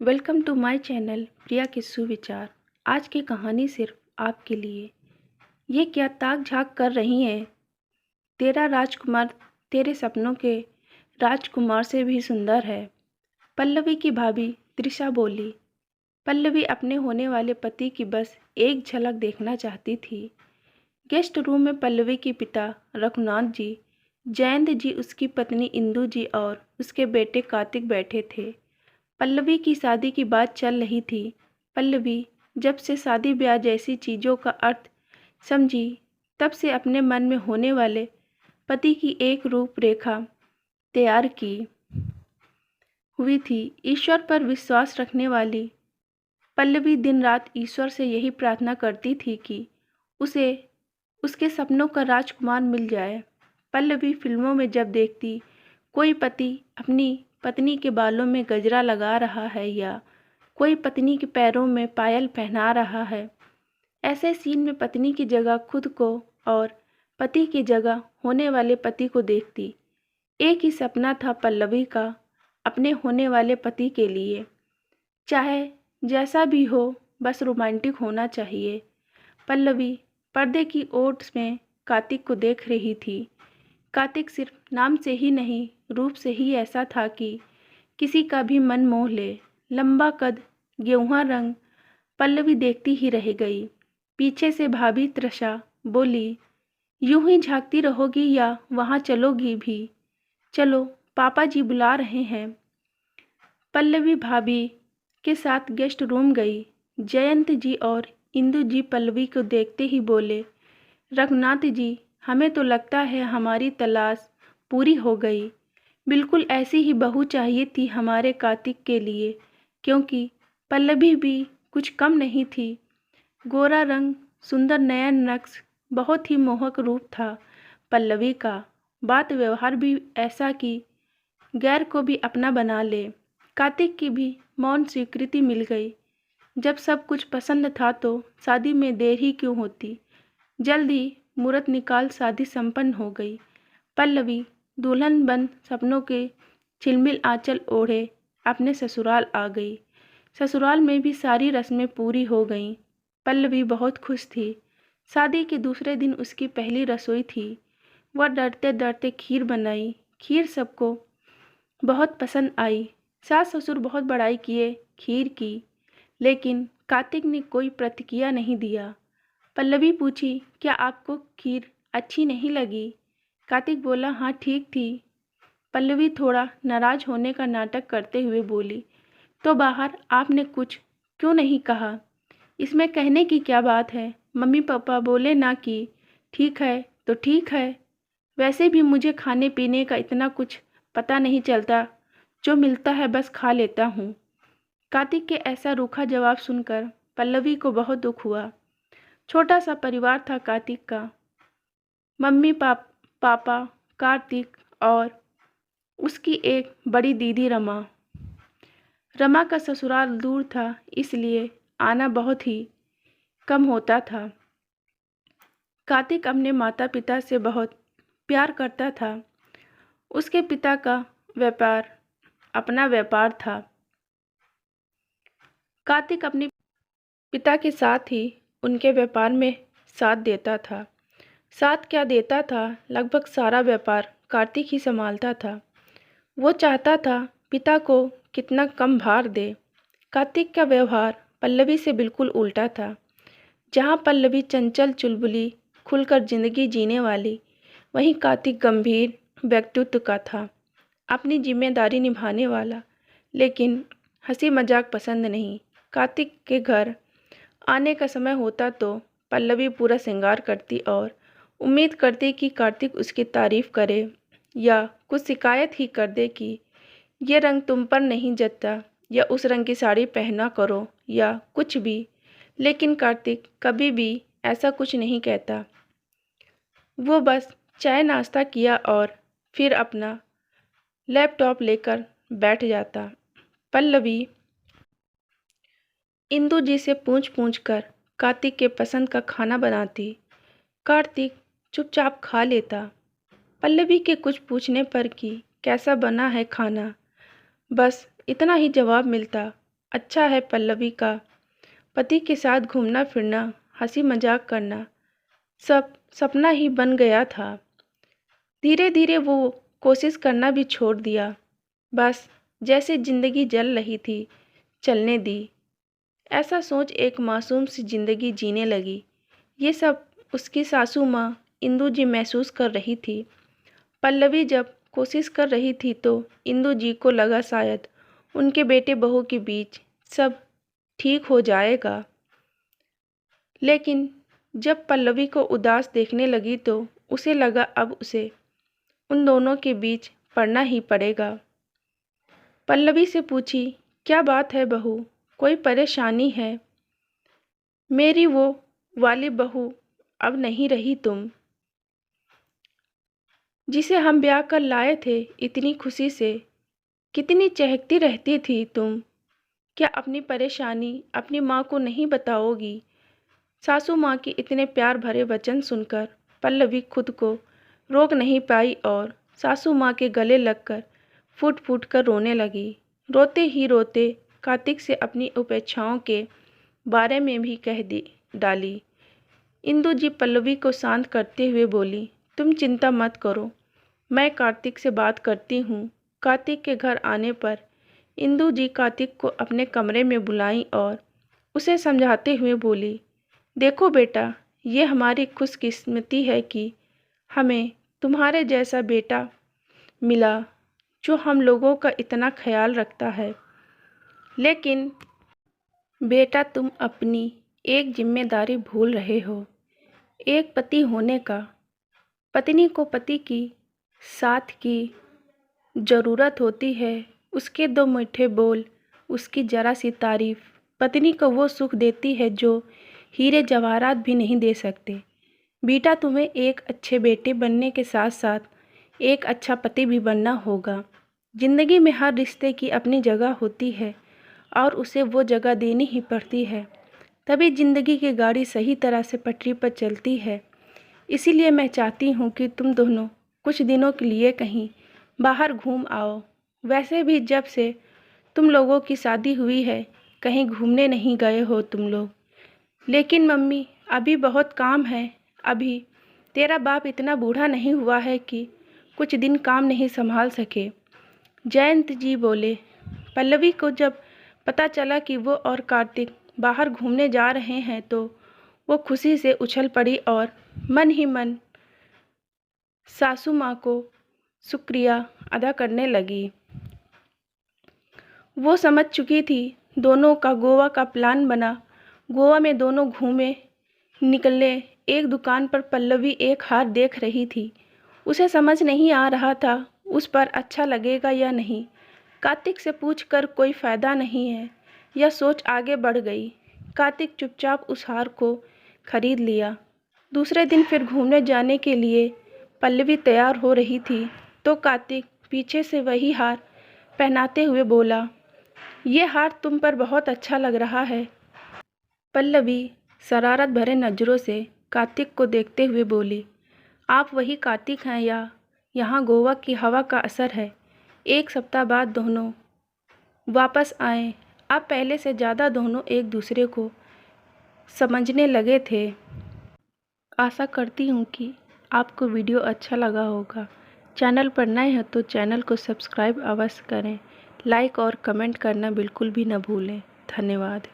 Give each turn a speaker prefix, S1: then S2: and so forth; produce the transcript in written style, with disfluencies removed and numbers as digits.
S1: Welcome to my channel प्रिया के सुविचार। आज की कहानी सिर्फ आपके लिए। ये क्या ताक झाक कर रही हैं? तेरा राजकुमार तेरे सपनों के राजकुमार से भी सुंदर है। पल्लवी की भाभी त्रिशा बोली। पल्लवी अपने होने वाले पति की बस एक झलक देखना चाहती थी। गेस्ट रूम में पल्लवी के पिता रघुनाथ जी, जयंत जी, उसकी पत्नी इंदु जी और उसके बेटे कार्तिक बैठे थे। पल्लवी की शादी की बात चल रही थी। पल्लवी जब से शादी ब्याह जैसी चीज़ों का अर्थ समझी, तब से अपने मन में होने वाले पति की एक रूपरेखा तैयार की हुई थी। ईश्वर पर विश्वास रखने वाली पल्लवी दिन रात ईश्वर से यही प्रार्थना करती थी कि उसे उसके सपनों का राजकुमार मिल जाए। पल्लवी फिल्मों में जब देखती कोई पति अपनी पत्नी के बालों में गजरा लगा रहा है या कोई पत्नी के पैरों में पायल पहना रहा है, ऐसे सीन में पत्नी की जगह खुद को और पति की जगह होने वाले पति को देखती। एक ही सपना था पल्लवी का अपने होने वाले पति के लिए। चाहे जैसा भी हो, बस रोमांटिक होना चाहिए। पल्लवी पर्दे की ओट में कार्तिक को देख रही थी। कार्तिक सिर्फ नाम से ही नहीं, रूप से ही ऐसा था कि किसी का भी मन मोह ले। लंबा कद, गेहुआ रंग, पल्लवी देखती ही रह गई। पीछे से भाभी त्रिशा बोली, यूं ही झांकती रहोगी या वहां चलोगी भी? चलो, पापा जी बुला रहे हैं। पल्लवी भाभी के साथ गेस्ट रूम गई। जयंत जी और इंदु जी पल्लवी को देखते ही बोले, रघुनाथ जी, हमें तो लगता है हमारी तलाश पूरी हो गई। बिल्कुल ऐसी ही बहू चाहिए थी हमारे कार्तिक के लिए, क्योंकि पल्लवी भी कुछ कम नहीं थी। गोरा रंग, सुंदर नयन नक्श, बहुत ही मोहक रूप था पल्लवी का। बात व्यवहार भी ऐसा कि गैर को भी अपना बना ले। कार्तिक की भी मौन स्वीकृति मिल गई। जब सब कुछ पसंद था तो शादी में देर ही क्यों होती। जल्दी मुहूर्त निकाल शादी संपन्न हो गई। पल्लवी दुल्हन बन सपनों के छिलमिल आंचल ओढ़े अपने ससुराल आ गई। ससुराल में भी सारी रस्में पूरी हो गईं। पल्लवी बहुत खुश थी। शादी के दूसरे दिन उसकी पहली रसोई थी। वह डरते डरते खीर बनाई। खीर सबको बहुत पसंद आई। सास ससुर बहुत बड़ाई किए खीर की, लेकिन कार्तिक ने कोई प्रतिक्रिया नहीं दिया। पल्लवी पूछी, क्या आपको खीर अच्छी नहीं लगी? कार्तिक बोला, हाँ ठीक थी। पल्लवी थोड़ा नाराज होने का नाटक करते हुए बोली, तो बाहर आपने कुछ क्यों नहीं कहा? इसमें कहने की क्या बात है? मम्मी पापा बोले ना कि ठीक है तो ठीक है। वैसे भी मुझे खाने पीने का इतना कुछ पता नहीं चलता, जो मिलता है बस खा लेता हूँ। कार्तिक के ऐसा रूखा जवाब सुनकर पल्लवी को बहुत दुख हुआ। छोटा सा परिवार था कार्तिक का। मम्मी पापा, कार्तिक और उसकी एक बड़ी दीदी रमा। रमा का ससुराल दूर था, इसलिए आना बहुत ही कम होता था। कार्तिक अपने माता पिता से बहुत प्यार करता था। उसके पिता का व्यापार अपना व्यापार था। कार्तिक अपने पिता के साथ ही उनके व्यापार में साथ देता था। साथ क्या देता था, लगभग सारा व्यापार कार्तिक ही संभालता था। वो चाहता था पिता को कितना कम भार दे। कार्तिक का व्यवहार पल्लवी से बिल्कुल उल्टा था। जहाँ पल्लवी चंचल चुलबुली खुलकर जिंदगी जीने वाली, वहीं कार्तिक गंभीर व्यक्तित्व का था, अपनी जिम्मेदारी निभाने वाला, लेकिन हंसी मजाक पसंद नहीं। कार्तिक के घर आने का समय होता तो पल्लवी पूरा श्रृंगार करती और उम्मीद करती कि कार्तिक उसकी तारीफ करे या कुछ शिकायत ही कर दे कि ये रंग तुम पर नहीं जचता या उस रंग की साड़ी पहना करो या कुछ भी। लेकिन कार्तिक कभी भी ऐसा कुछ नहीं कहता। वो बस चाय नाश्ता किया और फिर अपना लैपटॉप लेकर बैठ जाता। पल्लवी इंदु जी से पूछ पूछ कर कार्तिक के पसंद का खाना बनाती। कार्तिक चुपचाप खा लेता। पल्लवी के कुछ पूछने पर कि कैसा बना है खाना, बस इतना ही जवाब मिलता। अच्छा है पल्लवी का पति के साथ घूमना फिरना, हंसी मजाक करना सब सपना ही बन गया था। धीरे धीरे वो कोशिश करना भी छोड़ दिया। बस जैसे जिंदगी जल रही थी, चलने दी। ऐसा सोच एक मासूम सी जिंदगी जीने लगी। ये सब उसकी सासू माँ इंदू जी महसूस कर रही थी। पल्लवी जब कोशिश कर रही थी तो इंदू जी को लगा शायद उनके बेटे बहू के बीच सब ठीक हो जाएगा। लेकिन जब पल्लवी को उदास देखने लगी तो उसे लगा अब उसे उन दोनों के बीच पड़ना ही पड़ेगा। पल्लवी से पूछी, क्या बात है बहू, कोई परेशानी है? मेरी वो वाली बहू अब नहीं रही तुम, जिसे हम ब्याह कर लाए थे इतनी खुशी से। कितनी चहकती रहती थी तुम। क्या अपनी परेशानी अपनी माँ को नहीं बताओगी? सासू माँ के इतने प्यार भरे वचन सुनकर पल्लवी खुद को रोक नहीं पाई और सासू माँ के गले लगकर फूट फूट कर रोने लगी। रोते ही रोते कार्तिक से अपनी उपेक्षाओं के बारे में भी कह डाली। इंदू जी पल्लवी को शांत करते हुए बोली, तुम चिंता मत करो, मैं कार्तिक से बात करती हूँ। कार्तिक के घर आने पर इंदू जी कार्तिक को अपने कमरे में बुलाई और उसे समझाते हुए बोली, देखो बेटा, ये हमारी खुशकिस्मती है कि हमें तुम्हारे जैसा बेटा मिला जो हम लोगों का इतना ख्याल रखता है। लेकिन बेटा तुम अपनी एक जिम्मेदारी भूल रहे हो, एक पति होने का। पत्नी को पति की साथ की ज़रूरत होती है, उसके दो मीठे बोल, उसकी ज़रा सी तारीफ पत्नी को वो सुख देती है जो हीरे जवाहरात भी नहीं दे सकते। बेटा तुम्हें एक अच्छे बेटे बनने के साथ साथ एक अच्छा पति भी बनना होगा। ज़िंदगी में हर रिश्ते की अपनी जगह होती है और उसे वो जगह देनी ही पड़ती है, तभी ज़िंदगी की गाड़ी सही तरह से पटरी पर चलती है। इसीलिए मैं चाहती हूँ कि तुम दोनों कुछ दिनों के लिए कहीं बाहर घूम आओ। वैसे भी जब से तुम लोगों की शादी हुई है कहीं घूमने नहीं गए हो तुम लोग। लेकिन मम्मी अभी बहुत काम है, अभी तेरा बाप इतना बूढ़ा नहीं हुआ है कि कुछ दिन काम नहीं संभाल सके। जयंत जी बोले। पल्लवी को जब पता चला कि वो और कार्तिक बाहर घूमने जा रहे हैं तो वो खुशी से उछल पड़ी और मन ही मन सासू माँ को शुक्रिया अदा करने लगी। वो समझ चुकी थी दोनों का गोवा का प्लान बना। गोवा में दोनों घूमे निकले। एक दुकान पर पल्लवी एक हार देख रही थी। उसे समझ नहीं आ रहा था उस पर अच्छा लगेगा या नहीं। कार्तिक से पूछकर कोई फ़ायदा नहीं है, यह सोच आगे बढ़ गई। कार्तिक चुपचाप उस हार को खरीद लिया। दूसरे दिन फिर घूमने जाने के लिए पल्लवी तैयार हो रही थी तो कार्तिक पीछे से वही हार पहनाते हुए बोला, ये हार तुम पर बहुत अच्छा लग रहा है। पल्लवी शरारत भरे नज़रों से कार्तिक को देखते हुए बोली, आप वही कार्तिक हैं या यहाँ गोवा की हवा का असर है? एक सप्ताह बाद दोनों वापस आए। अब पहले से ज़्यादा दोनों एक दूसरे को समझने लगे थे। आशा करती हूँ कि आपको वीडियो अच्छा लगा होगा। चैनल पर नए हैं तो चैनल को सब्सक्राइब अवश्य करें। लाइक और कमेंट करना बिल्कुल भी न भूलें। धन्यवाद।